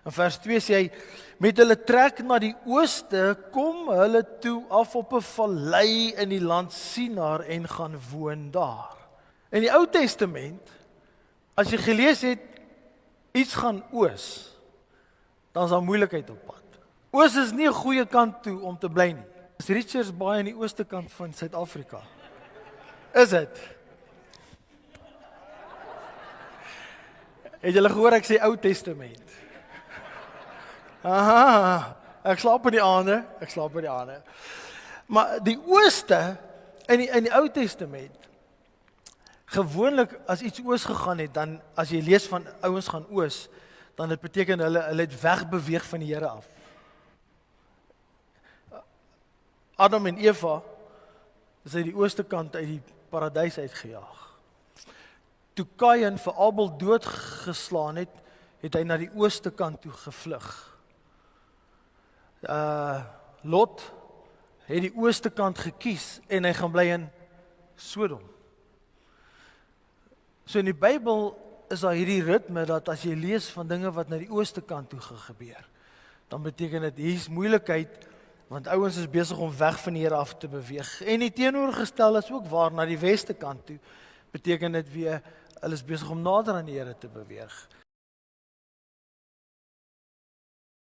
In vers 2 sê hy, met hulle trek na die ooste, kom hulle toe af op 'n vallei in die land Sinar en gaan woon daar. In die Ou Testament, as jy gelees het, iets gaan oos, dan is daar moeilikheid op pad. Oos is nie 'n goeie kant toe om te bly nie. Is Richards Bay aan die ooste kant van Suid-Afrika? Is dit? Het julle gehoor ek sê Ou Testament? Aha, ek slaap in die aande. Maar die ooste, in die Ou Testament, gewoonlik as iets oos gegaan het, dan as jy lees van ouens gaan oos, dan dit beteken hulle het wegbeweeg van die Here af. Adam en Eva is uit die ooste kant uit die paradys uitgejaag. Toe Kain vir Abel doodgeslaan het, het hy na die ooste kant toe gevlug. Lot het die ooste kant gekies en hy gaan bly in Sodom. So in die Bybel is daar hierdie ritme dat as jy lees van dinge wat na die ooste kant toe gebeur, dan beteken dit hier's moeilikheid, want ouens is besig om weg van die Here af te beweeg. En die teenoorgestel is ook waar, na die weste kant toe, beteken dit weer, hulle is besig om nader aan die Here te beweeg.